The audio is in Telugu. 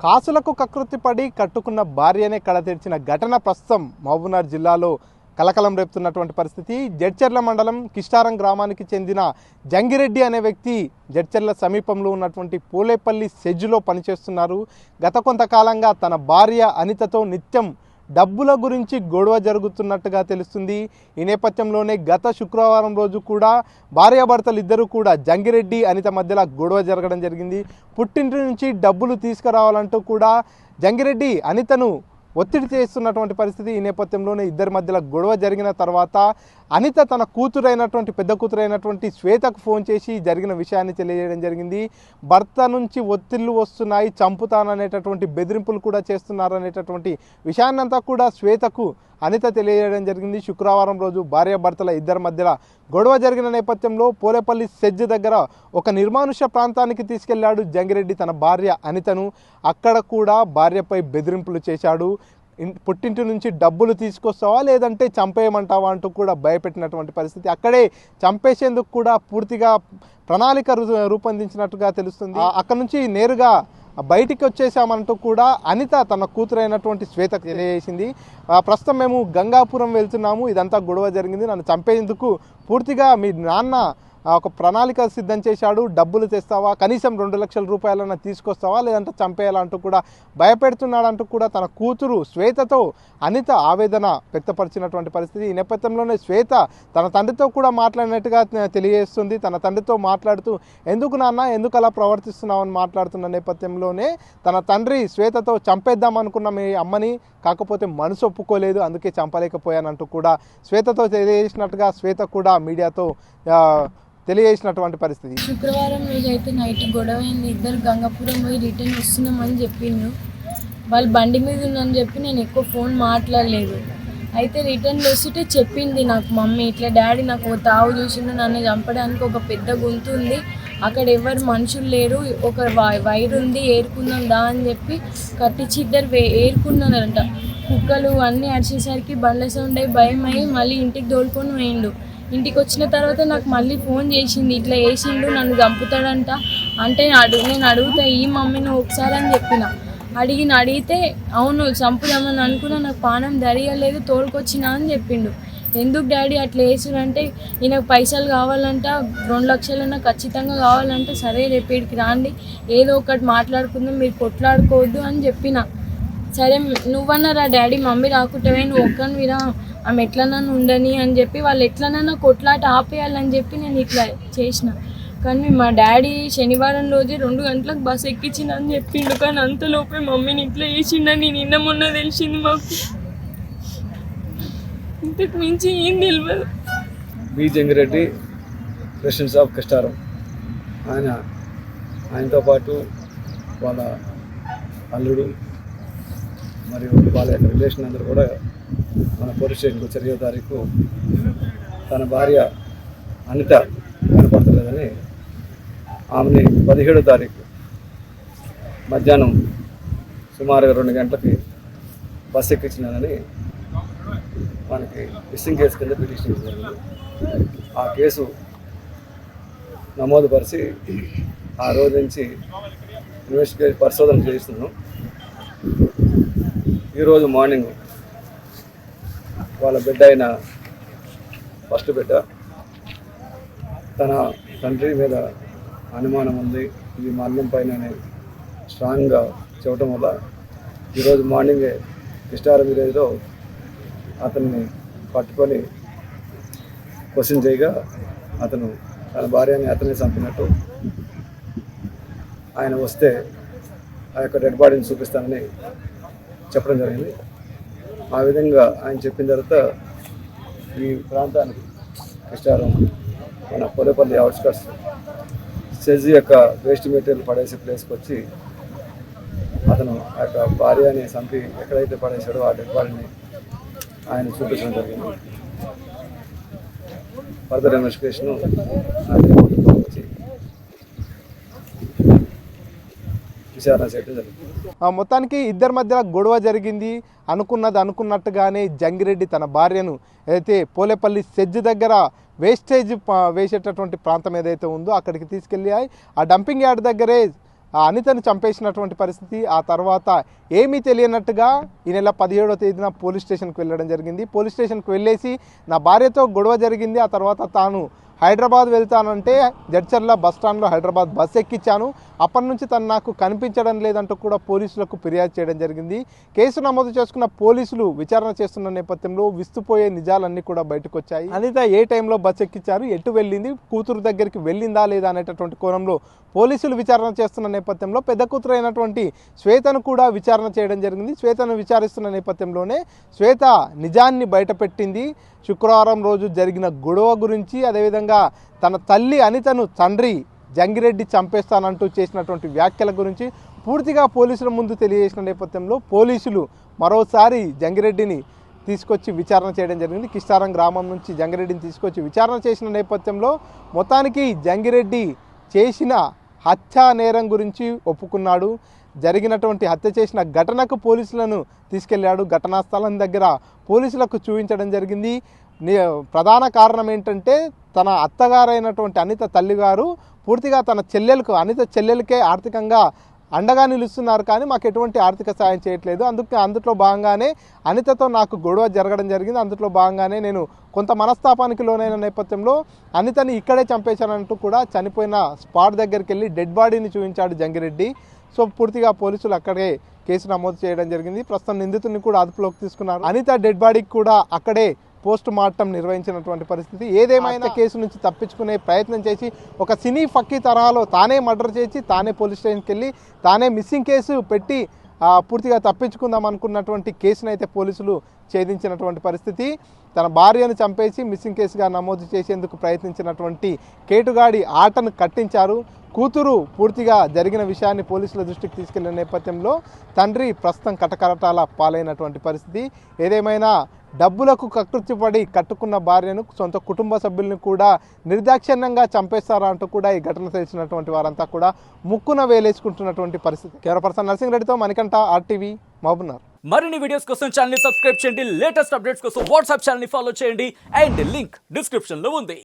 కాసులకు కకృతిపడి కట్టుకున్న భార్యనే కడతీర్చిన ఘటన ప్రస్తుతం మహబూబ్నగర్ జిల్లాలో కలకలం రేపుతున్నటువంటి పరిస్థితి. జడ్చర్ల మండలం కిష్టారం గ్రామానికి చెందిన జంగిరెడ్డి అనే వ్యక్తి జడ్చర్ల సమీపంలో ఉన్నటువంటి పోలేపల్లి సెజ్లో పనిచేస్తున్నారు. గత కొంతకాలంగా తన భార్య అనితతో నిత్యం డబ్బుల గురించి గొడవ జరుగుతున్నట్టుగా తెలుస్తుంది. ఈ నేపథ్యంలోనే గత శుక్రవారం రోజు కూడా భార్యాభర్తలు ఇద్దరు కూడా జంగిరెడ్డి అనిత మధ్యలో గొడవ జరగడం జరిగింది. పుట్టింటి నుంచి డబ్బులు తీసుకురావాలంటూ కూడా జంగిరెడ్డి అనితను ఒత్తిడి చేస్తున్నటువంటి పరిస్థితి. ఈ నేపథ్యంలోనే ఇద్దరి మధ్యలో గొడవ జరిగిన తర్వాత అనిత తన కూతురైనటువంటి పెద్ద కూతురైనటువంటి శ్వేతకు ఫోన్ చేసి జరిగిన విషయాన్ని తెలియజేయడం జరిగింది. భర్త నుంచి ఒత్తిళ్లు వస్తున్నాయి, చంపుతాననేటటువంటి బెదిరింపులు కూడా చేస్తున్నారు అనేటటువంటి విషయాన్నంతా కూడా శ్వేతకు అనిత తెలియజేయడం జరిగింది. శుక్రవారం రోజు భార్యాభర్తల ఇద్దరి మధ్యలో గొడవ జరిగిన నేపథ్యంలో పోలేపల్లి సెజ్ దగ్గర ఒక నిర్మానుష ప్రాంతానికి తీసుకెళ్లాడు జంగిరెడ్డి తన భార్య అనితను. అక్కడ కూడా భార్యపై బెదిరింపులు చేశాడు. పుట్టింటి నుంచి డబ్బులు తీసుకొస్తావా లేదంటే చంపేయమంటావా అంటూ కూడా భయపెట్టినటువంటి పరిస్థితి. అక్కడే చంపేసేందుకు కూడా పూర్తిగా ప్రణాళిక రూపొందించినట్టుగా తెలుస్తుంది. అక్కడ నుంచి నేరుగా బయటికి వచ్చేసామంటూ కూడా అనిత తన కూతురైనటువంటి శ్వేతకు తెలియజేసింది. ప్రస్తుతం మేము గంగాపురం వెళ్తున్నాము, ఇదంతా గొడవ జరిగింది, నన్ను చంపేందుకు పూర్తిగా మీ నాన్న ఒక ప్రణాళిక సిద్ధం చేశాడు, డబ్బులు తెస్తావా, కనీసం 2 లక్షల రూపాయలన్నా తీసుకొస్తావా లేదంటే చంపేయాలంటూ కూడా భయపెడుతున్నాడంటూ కూడా తన కూతురు శ్వేతతో అనిత ఆవేదన వ్యక్తపరిచినటువంటి పరిస్థితి. ఈ నేపథ్యంలోనే శ్వేత తన తండ్రితో కూడా మాట్లాడినట్టుగా తెలియజేస్తుంది. తన తండ్రితో మాట్లాడుతూ ఎందుకు నాన్న ఎందుకు అలా ప్రవర్తిస్తున్నావు అని మాట్లాడుతున్న నేపథ్యంలోనే తన తండ్రి శ్వేతతో చంపేద్దాం అనుకున్న మీ అమ్మని, కాకపోతే మనసు ఒప్పుకోలేదు, అందుకే చంపలేకపోయానంటూ కూడా శ్వేతతో తెలియజేసినట్టుగా శ్వేత కూడా మీడియాతో తెలియజేసినటువంటి పరిస్థితి. శుక్రవారం రోజు అయితే నైట్ గొడవ అయింది. ఇద్దరు గంగాపురం పోయి రిటర్న్ వస్తున్నామని చెప్పిండు. వాళ్ళు బండి మీద ఉందని చెప్పి నేను ఎక్కువ ఫోన్ మాట్లాడలేదు. అయితే రిటర్న్ వస్తుంటే చెప్పింది నాకు మమ్మీ, ఇట్లా డాడీ నాకు ఒక తావు చూసిండు, నన్ను చంపడానికి ఒక పెద్ద గొంతు ఉంది, అక్కడ ఎవరు మనుషులు లేరు, ఒక వైర్ ఉంది ఏరుకుందాం దా అని చెప్పి కట్టించి ఇద్దరు ఏరుకున్నారంట. కుక్కలు అన్నీ అరిచేసరికి బండ్ల సౌండ్ అయ్యి భయం అయ్యి మళ్ళీ ఇంటికి తోలుకొని పోయిండు. ఇంటికి వచ్చిన తర్వాత నాకు మళ్ళీ ఫోన్ చేసింది, ఇట్లా వేసిండు నన్ను చంపుతాడంట అంటే నేను అడుగుతా ఈ మమ్మీ నువ్వు ఒకసారి అని చెప్పిన. అడిగితే అవును చంపుదామని అనుకున్నా, నాకు పానం ధరియలేదు, తోలుకొచ్చినా అని చెప్పిండు. ఎందుకు డాడీ అట్లా వేసుడంటే ఈయనకు పైసలు కావాలంట, 2 లక్షలన్నా ఖచ్చితంగా కావాలంటే సరే రేపటికి రాండి ఏదో ఒకటి మాట్లాడుకుందాం, మీరు కొట్లాడుకోవద్దు అని చెప్పిన. సరే నువ్వన్నారా డాడీ మమ్మీ రాకుంటావే, నువ్వు ఒక్కనివిరా, ఆమె ఎట్లనన్నా ఉండని అని చెప్పి వాళ్ళు ఎట్లనన్నా కొట్లాట ఆపేయాలని చెప్పి నేను ఇట్లా చేసిన. కానీ మా డాడీ శనివారం రోజే 2 గంటలకు బస్సు ఎక్కించిందని చెప్పిండు. కానీ అంతలోపే మమ్మీని ఇట్లా వేసిండని నిన్న మొన్న తెలిసింది మాకు. ఇంతకు మించి ఏం తెలియదు. B Jangireddy president of Kishtaram, ఆయనతో పాటు వాళ్ళ అల్లుడు మరియు వాళ్ళ యొక్క రిలేషన్ అందరూ కూడా మన పోలీస్ స్టేషన్కి వచ్చారు. 7వ తారీఖు తన భార్య అనిత కనపడతలేదని ఆమెని 17వ తారీఖు మధ్యాహ్నం సుమారుగా 2 గంటలకి బస్సు ఎక్కించినానని మనకి మిస్సింగ్ కేసు కింద పిటిషన్ జరిగింది. ఆ కేసు నమోదుపరిచి ఆ రోజు నుంచి ఇన్వెస్టిగేట్ పరిశోధన చేస్తున్నాం. ఈరోజు మార్నింగ్ వాళ్ళ బిడ్డ అయిన ఫస్ట్ బిడ్డ తన తండ్రి మీద అనుమానం ఉంది, ఇది మరణం పైన స్ట్రాంగ్గా చెప్పడం వల్ల ఈరోజు మార్నింగే కిష్టారం విలేజ్లో అతన్ని పట్టుకొని క్వశ్చన్ చేయగా అతను తన భార్యని అతనే చంపినట్టు ఆయన వస్తే ఆ యొక్క డెడ్ బాడీని చూపిస్తానని చెప్పడం జరిగింది. ఆ విధంగా ఆయన చెప్పిన తర్వాత ఈ ప్రాంతానికి కిష్టారం మన పోలేపల్లి అవుట్స్కట్స్ సెజ్ యొక్క వేస్ట్ మెటీరియల్ పడేసే ప్లేస్కి వచ్చి అతను ఆ యొక్క భార్యని చంపి ఎక్కడైతే పడేసాడో ఆ డెడ్ బాడీని ఆయన చూపించడం జరిగింది. ఫర్దర్ ఇన్వెస్టిగేషన్ వచ్చి విచారణ చేయడం జరిగింది. మొత్తానికి ఇద్దరి మధ్య గొడవ జరిగింది. అనుకున్నట్టుగానే జంగిరెడ్డి తన భార్యను ఏదైతే పోలేపల్లి సెజ్ దగ్గర వేస్టేజ్ వేసేటటువంటి ప్రాంతం ఏదైతే ఉందో అక్కడికి తీసుకెళ్ళి ఆ డంపింగ్ యార్డ్ దగ్గరే ఆ అనితను చంపేసినటువంటి పరిస్థితి. ఆ తర్వాత ఏమీ తెలియనట్టుగా ఈ నెల 17వ తేదీన పోలీస్ స్టేషన్కి వెళ్ళడం జరిగింది. పోలీస్ స్టేషన్కి వెళ్ళేసి నా భార్యతో గొడవ జరిగింది, ఆ తర్వాత తాను హైదరాబాద్ వెళ్తానంటే జడ్చర్ల బస్ స్టాండ్లో హైదరాబాద్ బస్ ఎక్కించాను, అప్పటి నుంచి తను నాకు కనిపించడం లేదంటూ కూడా పోలీసులకు ఫిర్యాదు చేయడం జరిగింది. కేసు నమోదు చేసుకున్న పోలీసులు విచారణ చేస్తున్న నేపథ్యంలో విస్తుపోయే నిజాలన్నీ కూడా బయటకు వచ్చాయి. అనిత ఏ టైంలో బస్ ఎక్కించారు, ఎటు వెళ్ళింది, కూతురు దగ్గరికి వెళ్ళిందా లేదా అనేటటువంటి కోణంలో పోలీసులు విచారణ చేస్తున్న నేపథ్యంలో పెద్ద కూతురు అయినటువంటి శ్వేతను కూడా విచారణ చేయడం జరిగింది. శ్వేతను విచారిస్తున్న నేపథ్యంలోనే శ్వేత నిజాన్ని బయటపెట్టింది. శుక్రవారం రోజు జరిగిన గొడవ గురించి, అదేవిధంగా తన తల్లి అనితను తండ్రి జంగిరెడ్డి చంపేస్తానంటూ చేసినటువంటి వ్యాఖ్యల గురించి పూర్తిగా పోలీసుల ముందు తెలియజేసిన నేపథ్యంలో పోలీసులు మరోసారి జంగిరెడ్డిని తీసుకొచ్చి విచారణ చేయడం జరిగింది. కిష్టారం గ్రామం నుంచి జంగిరెడ్డిని తీసుకొచ్చి విచారణ చేసిన నేపథ్యంలో మొత్తానికి జంగిరెడ్డి చేసిన హత్యా నేరం గురించి ఒప్పుకున్నాడు. జరిగినటువంటి హత్య చేసిన ఘటనకు పోలీసులను తీసుకెళ్లాడు. ఘటనా స్థలం దగ్గర పోలీసులకు చూపించడం జరిగింది. ప్రధాన కారణం ఏంటంటే తన అత్తగారైనటువంటి అనిత తల్లిగారు పూర్తిగా తన చెల్లెలకు, అనిత చెల్లెలకే ఆర్థికంగా అండగా నిలుస్తున్నారు, కానీ మాకు ఎటువంటి ఆర్థిక సాయం చేయట్లేదు. అందులో భాగంగానే అనితతో నాకు గొడవ జరగడం జరిగింది. అందులో భాగంగానే నేను కొంత మనస్తాపానికి లోనైన నేపథ్యంలో అనితని ఇక్కడే చంపేశానంటూ కూడా చనిపోయిన స్పాట్ దగ్గరికి వెళ్ళి డెడ్ బాడీని చూపించాడు జంగిరెడ్డి. సో పూర్తిగా పోలీసులు అక్కడే కేసు నమోదు చేయడం జరిగింది. ప్రస్తుతం నిందితుడిని కూడా అదుపులోకి తీసుకున్నారు. అనిత డెడ్ బాడీకి కూడా అక్కడే పోస్ట్ మార్టం నిర్వహించినటువంటి పరిస్థితి. ఏదేమైనా కేసు నుంచి తప్పించుకునే ప్రయత్నం చేసి ఒక సినీ ఫక్కీ తరహాలో తానే మర్డర్ చేసి తానే పోలీస్ స్టేషన్కి వెళ్ళి తానే మిస్సింగ్ కేసు పెట్టి పూర్తిగా తప్పించుకుందాం అనుకున్నటువంటి కేసును అయితే పోలీసులు ఛేదించినటువంటి పరిస్థితి. తన భార్యను చంపేసి మిస్సింగ్ కేసుగా నమోదు చేసేందుకు ప్రయత్నించినటువంటి కేటుగాడి ఆటను కట్టించారు. కూతురు పూర్తిగా జరిగిన విషయాన్ని పోలీసుల దృష్టికి తీసుకెళ్లిన నేపథ్యంలో తండ్రి ప్రస్తుతం కటకటాల పాలైనటువంటి పరిస్థితి. ఏదేమైనా డబ్బులకు కకృతిపడి కట్టుకున్న భార్యను, సొంత కుటుంబ సభ్యులను కూడా నిర్దాక్షిణ్యంగా చంపేస్తారా అంటూ కూడా ఈ ఘటన తెలిసినటువంటి వారంతా కూడా ముక్కున వేలేసుకుంటున్నటువంటి పరిస్థితి. కెమెరా పర్సన్ నర్సింగ్ రెడ్డితో మణికంఠ, RTV, మహబూబ్నగర్. మరిన్ని వీడియోస్ కోసం ఛానల్ ని సబ్స్క్రైబ్ చేయండి, లేటెస్ట్ అప్డేట్స్ కోసం వాట్సాప్ ఛానల్ ని ఫాలో చేయండి అండ్ లింక్ డిస్క్రిప్షన్ లో ఉంది.